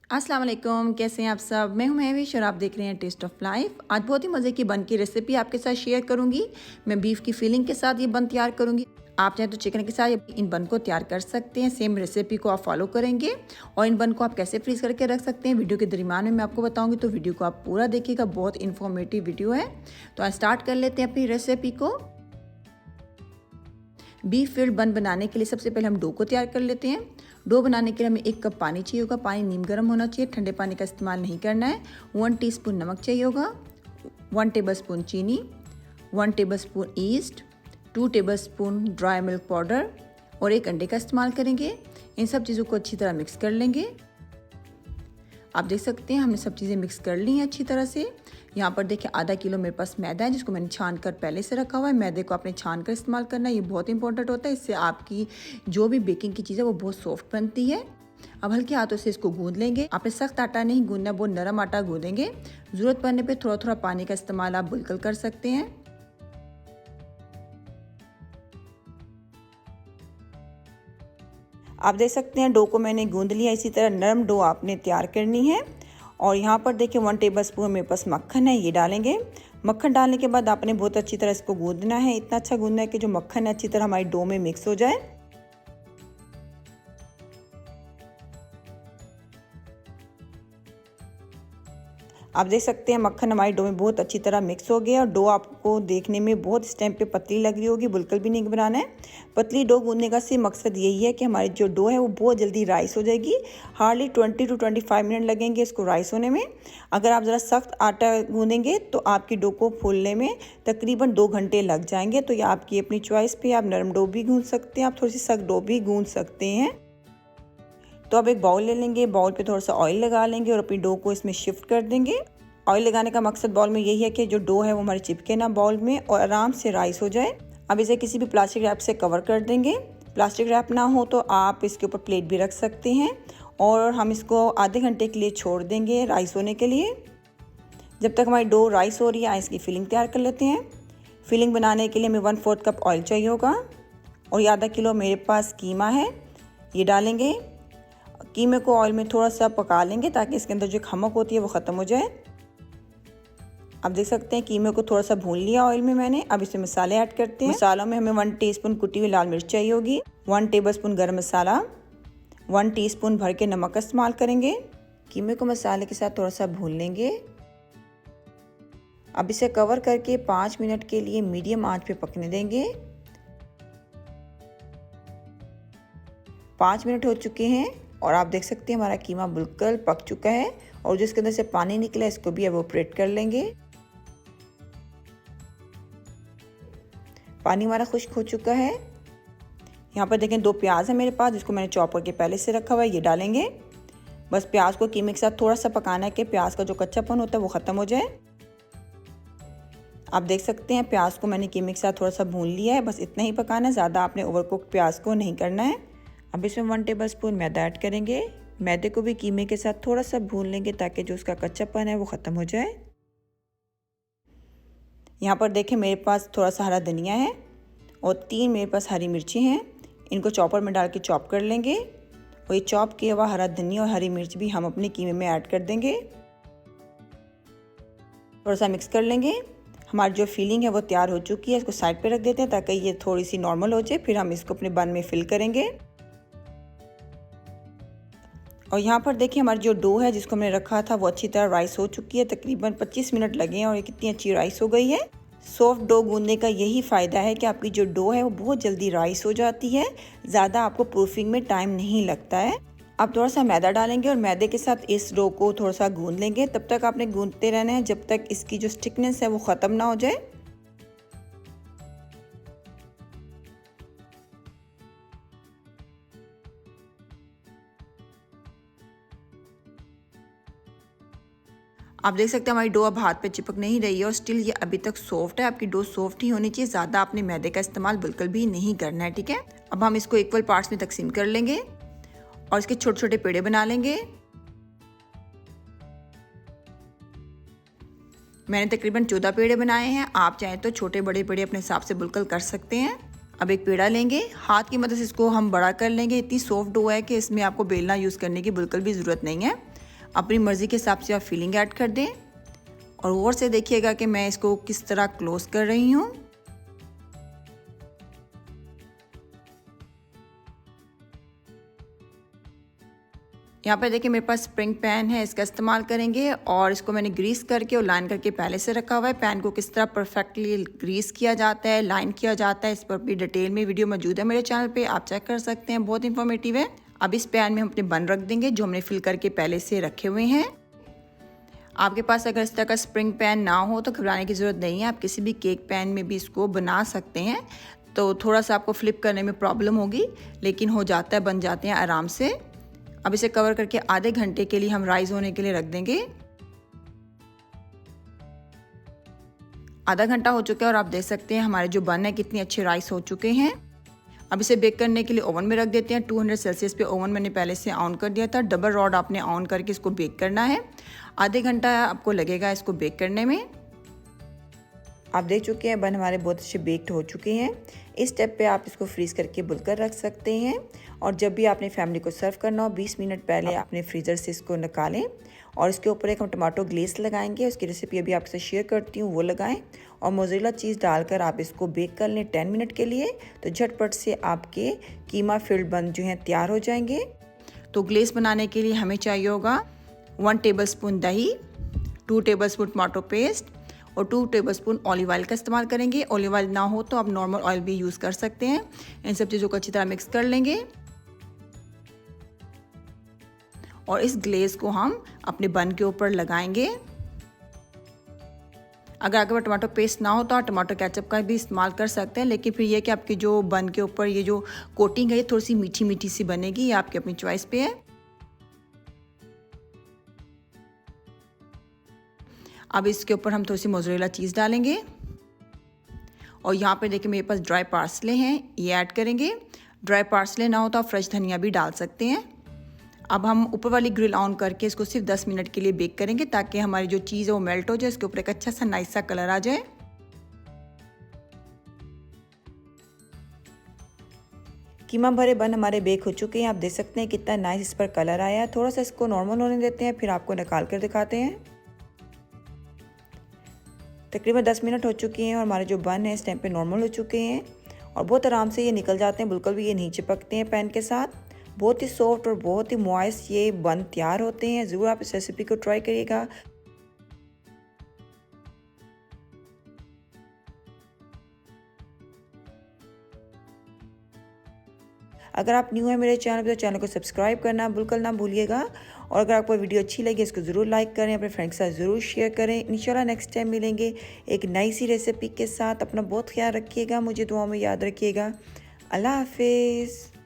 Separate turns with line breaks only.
अस्सलाम वालेकुम, कैसे हैं आप सब। मैं हूं महविश और आप देख रहे हैं टेस्ट ऑफ लाइफ। आज बहुत ही मज़े की बन की रेसिपी आपके साथ शेयर करूंगी। मैं बीफ की फीलिंग के साथ ये बन तैयार करूंगी। आप चाहे तो चिकन के साथ इन बन को तैयार कर सकते हैं। सेम रेसिपी को आप फॉलो करेंगे और इन बन को आप कैसे फ्रीज करके रख सकते हैं वीडियो के दरमियान में मैं आपको बताऊँगी, तो वीडियो को आप पूरा देखिएगा। बहुत इन्फॉर्मेटिव वीडियो है। तो आज स्टार्ट कर लेते हैं अपनी रेसिपी को। बीफ फिल्ड बन बनाने के लिए सबसे पहले हम डो को तैयार कर लेते हैं। डो बनाने के लिए हमें 1 कप पानी चाहिए होगा। पानी नीम गर्म होना चाहिए, ठंडे पानी का इस्तेमाल नहीं करना है। 1 टीस्पून नमक चाहिए होगा, 1 टेबलस्पून चीनी, 1 tablespoon east, 2 tablespoon dry milk powder और 1 अंडे का इस्तेमाल करेंगे। इन सब चीज़ों को अच्छी तरह मिक्स कर लेंगे। आप देख सकते हैं हमने सब चीज़ें मिक्स कर ली हैं अच्छी तरह से। यहाँ पर देखिए आधा किलो मेरे पास मैदा है, जिसको मैंने छान कर पहले से रखा हुआ है। मैदे को आपने छान कर इस्तेमाल करना है, ये बहुत इंपॉर्टेंट होता है। इससे आपकी जो भी बेकिंग की चीज़ है वो बहुत सॉफ्ट बनती है। अब हल्के हाथों से इसको गूंद लेंगे। आपने सख्त आटा नहीं गूंदना, बहुत नरम आटा गूंदेंगे। ज़रूरत पड़ने पर थोड़ा थोड़ा पानी का इस्तेमाल आप बिल्कुल कर सकते हैं। आप देख सकते हैं डो को मैंने गूंद लिया। इसी तरह नरम डो आपने तैयार करनी है। और यहाँ पर देखिए 1 टेबलस्पून मेरे पास मक्खन है, ये डालेंगे। मक्खन डालने के बाद आपने बहुत अच्छी तरह इसको गूंदना है। इतना अच्छा गूंदना है कि जो मक्खन है अच्छी तरह हमारी डो में मिक्स हो जाए। आप देख सकते हैं मक्खन हमारी डो में बहुत अच्छी तरह मिक्स हो गया और डो आपको देखने में बहुत इस टाइम पे पतली लग रही होगी, बिल्कुल भी नहीं बनाना है। पतली डो गूंदने का सिर्फ मकसद यही है कि हमारी जो डो है वो बहुत जल्दी राइस हो जाएगी। हार्डली 20 to 25 मिनट लगेंगे इसको राइस होने में। अगर आप ज़रा सख्त आटा गूंदेंगे तो आपकी डो को फूलने में तकरीबन 2 घंटे लग जाएंगे। तो ये आपकी अपनी चॉइस पे, आप नरम डो भी गूंद सकते हैं, आप थोड़ी सी सख्त डो भी गूंद सकते हैं। तो अब एक बाउल ले लेंगे, बाउल पे थोड़ा सा ऑयल लगा लेंगे और अपनी डो को इसमें शिफ्ट कर देंगे। ऑयल लगाने का मकसद बाउल में यही है कि जो डो है वो हमारी चिपके ना बाउल में और आराम से राइस हो जाए। अब इसे किसी भी प्लास्टिक रैप से कवर कर देंगे। प्लास्टिक रैप ना हो तो आप इसके ऊपर प्लेट भी रख सकते हैं और हम इसको आधे घंटे के लिए छोड़ देंगे राइस होने के लिए। जब तक हमारी डो राइस हो रही है इसकी फिलिंग तैयार कर लेते हैं। फिलिंग बनाने के लिए हमें 1/4 कप ऑयल चाहिए होगा और ये आधा किलो मेरे पास कीमा है, ये डालेंगे। कीमे को ऑयल में थोड़ा सा पका लेंगे ताकि इसके अंदर जो खमक होती है वो ख़त्म हो जाए। आप देख सकते हैं कीमे को थोड़ा सा भून लिया ऑयल में मैंने। अब इसमें मसाले ऐड करते हैं। मसालों में हमें 1 टीस्पून कुटी हुई लाल मिर्च चाहिए होगी, 1 टेबलस्पून गरम मसाला, 1 टीस्पून भर के नमक का इस्तेमाल करेंगे। कीमे को मसाले के साथ थोड़ा सा भून लेंगे। अब इसे कवर करके 5 मिनट के लिए मीडियम आंच पे पकने देंगे। 5 मिनट हो चुके हैं और आप देख सकते हैं हमारा कीमा बिल्कुल पक चुका है और जिसके अंदर से पानी निकला है इसको भी एवोपरेट कर लेंगे। पानी हमारा खुश्क हो चुका है। यहाँ पर देखें 2 प्याज है मेरे पास, जिसको मैंने चॉप करके पहले से रखा हुआ है, ये डालेंगे। बस प्याज को कीमे के साथ थोड़ा सा पकाना है कि प्याज का जो कच्चापन होता है वो ख़त्म हो जाए। आप देख सकते हैं प्याज को मैंने कीमे के साथ थोड़ा सा भून लिया है, बस इतना ही पकाना है, ज़्यादा आपने ओवरकुक प्याज को नहीं करना है। अब इसमें 1 टेबलस्पून मैदा ऐड करेंगे। मैदे को भी कीमे के साथ थोड़ा सा भून लेंगे ताकि जो उसका कच्चापन है वो ख़त्म हो जाए। यहाँ पर देखें मेरे पास थोड़ा सा हरा धनिया है और 3 मेरे पास हरी मिर्ची हैं। इनको चॉपर में डाल के चॉप कर लेंगे और ये चॉप किया हुआ हरा धनिया और हरी मिर्च भी हम अपने कीमे में ऐड कर देंगे। थोड़ा सा मिक्स कर लेंगे। हमारी जो फिलिंग है वो तैयार हो चुकी है। इसको साइड पे रख देते हैं ताकि ये थोड़ी सी नॉर्मल हो जाए, फिर हम इसको अपने बन में फिल करेंगे। और यहाँ पर देखिए हमारी जो डो है जिसको हमने रखा था वो अच्छी तरह राइस हो चुकी है। तकरीबन 25 मिनट लगे हैं और ये कितनी अच्छी राइस हो गई है। सॉफ्ट डो गूंदने का यही फ़ायदा है कि आपकी जो डो है वो बहुत जल्दी राइस हो जाती है, ज़्यादा आपको प्रूफिंग में टाइम नहीं लगता है। अब थोड़ा सा मैदा डालेंगे और मैदे के साथ इस डो को थोड़ा सा गूंद लेंगे। तब तक आपने गूंदते रहना है जब तक इसकी जो स्टिकनेस है वो ख़त्म ना हो जाए। आप देख सकते हैं हमारी डो अब हाथ पे चिपक नहीं रही है और स्टिल ये अभी तक सॉफ्ट है। आपकी डो सॉफ्ट ही होनी चाहिए, ज़्यादा आपने मैदे का इस्तेमाल बिल्कुल भी नहीं करना है, ठीक है। अब हम इसको इक्वल पार्ट्स में तकसीम कर लेंगे और इसके छोटे छोटे पेड़े बना लेंगे। मैंने तकरीबन 14 पेड़े बनाए हैं। आप चाहें तो छोटे बड़े पेड़े अपने हिसाब से बिल्कुल कर सकते हैं। अब एक पेड़ा लेंगे, हाथ की मदद से इसको हम बड़ा कर लेंगे। इतनी सॉफ्ट डो है कि इसमें आपको बेलना यूज़ करने की बिल्कुल भी ज़रूरत नहीं है। अपनी मर्ज़ी के हिसाब से आप फिलिंग ऐड कर दें और गौर से देखिएगा कि मैं इसको किस तरह क्लोज कर रही हूँ। यहाँ पर देखिए मेरे पास स्प्रिंग पैन है, इसका इस्तेमाल करेंगे और इसको मैंने ग्रीस करके और लाइन करके पहले से रखा हुआ है। पैन को किस तरह परफेक्टली ग्रीस किया जाता है, लाइन किया जाता है, इस पर भी डिटेल में वीडियो मौजूद है मेरे चैनल पे, आप चेक कर सकते हैं, बहुत इंफॉर्मेटिव है। अब इस पैन में हम अपने बन रख देंगे जो हमने फिल करके पहले से रखे हुए हैं। आपके पास अगर इस तरह का स्प्रिंग पैन ना हो तो घबराने की ज़रूरत नहीं है, आप किसी भी केक पैन में भी इसको बना सकते हैं। तो थोड़ा सा आपको फ्लिप करने में प्रॉब्लम होगी, लेकिन हो जाता है, बन जाते हैं आराम से। अब इसे कवर करके आधे घंटे के लिए हम राइज होने के लिए रख देंगे। आधा घंटा हो चुका है और आप देख सकते हैं हमारे जो बन है कितनी अच्छे राइस हो चुके हैं। अब इसे बेक करने के लिए ओवन में रख देते हैं। 200 सेल्सियस पे ओवन मैंने पहले से ऑन कर दिया था। डबल रॉड आपने ऑन करके इसको बेक करना है। आधे घंटा आपको लगेगा इसको बेक करने में। आप देख चुके हैं बन हमारे बहुत अच्छे बेक्ड हो चुके हैं। इस स्टेप पे आप इसको फ्रीज़ करके बुलकर रख सकते हैं और जब भी आपने फैमिली को सर्व करना हो 20 मिनट पहले अपने फ्रीज़र से इसको निकालें और इसके ऊपर एक हम टमाटो ग्लेस लगाएंगे। उसकी रेसिपी अभी आपसे शेयर करती हूँ, वो लगाएं और मोज़रेला चीज़ डालकर आप इसको बेक कर लें 10 मिनट के लिए। तो झटपट से आपके कीमा फिल्ड बन जो हैं तैयार हो जाएंगे। तो ग्लेस बनाने के लिए हमें चाहिए होगा 1 टेबलस्पून दही, 2 टेबलस्पून टमाटो पेस्ट और 2 टेबलस्पून ऑलिव ऑयल का इस्तेमाल करेंगे। ऑलिव ऑयल ना हो तो आप नॉर्मल ऑयल भी यूज़ कर सकते हैं। इन सब चीज़ों को अच्छी तरह मिक्स कर लेंगे और इस ग्लेस को हम अपने बन के ऊपर लगाएंगे। अगर आपके पास टमाटो पेस्ट ना हो तो आप टमाटो केचप का भी इस्तेमाल कर सकते हैं, लेकिन फिर ये कि आपकी जो बन के ऊपर ये जो कोटिंग है ये थोड़ी सी मीठी मीठी सी बनेगी, ये आपकी अपनी चॉइस पे है। अब इसके ऊपर हम थोड़ी सी मोज़रेला चीज़ डालेंगे और यहाँ पे देखिए मेरे पास ड्राई पार्सले हैं, ये ऐड करेंगे। ड्राई पार्सले ना हो तो आप फ्रेश धनिया भी डाल सकते हैं। अब हम ऊपर वाली ग्रिल ऑन करके इसको सिर्फ 10 मिनट के लिए बेक करेंगे ताकि हमारी जो चीज़ है वो मेल्ट हो जाए, इसके ऊपर एक अच्छा सा नाइस सा कलर आ जाए। कीमा भरे बन हमारे बेक हो चुके हैं। आप देख सकते हैं कितना नाइस इस पर कलर आया है। थोड़ा सा इसको नॉर्मल होने देते हैं, फिर आपको निकाल कर दिखाते हैं। तकरीबन 10 मिनट हो चुके हैं और हमारे जो बन है इस टाइम पे नॉर्मल हो चुके हैं और बहुत आराम से ये निकल जाते हैं, बिल्कुल भी ये नहीं चिपकते हैं पैन के साथ। बहुत ही सॉफ्ट और बहुत ही मॉइस्ट ये बन तैयार होते हैं। ज़रूर आप इस रेसिपी को ट्राई करिएगा। अगर आप न्यू हैं मेरे चैनल पर तो चैनल को सब्सक्राइब करना बिल्कुल ना भूलिएगा और अगर आपको वीडियो अच्छी लगी इसको ज़रूर लाइक करें, अपने फ्रेंड्स के साथ ज़रूर शेयर करें। इंशाल्लाह नेक्स्ट टाइम मिलेंगे एक नई सी रेसिपी के साथ। अपना बहुत ख्याल रखिएगा, मुझे दुआ में याद रखिएगा। अल्लाह हाफिज़।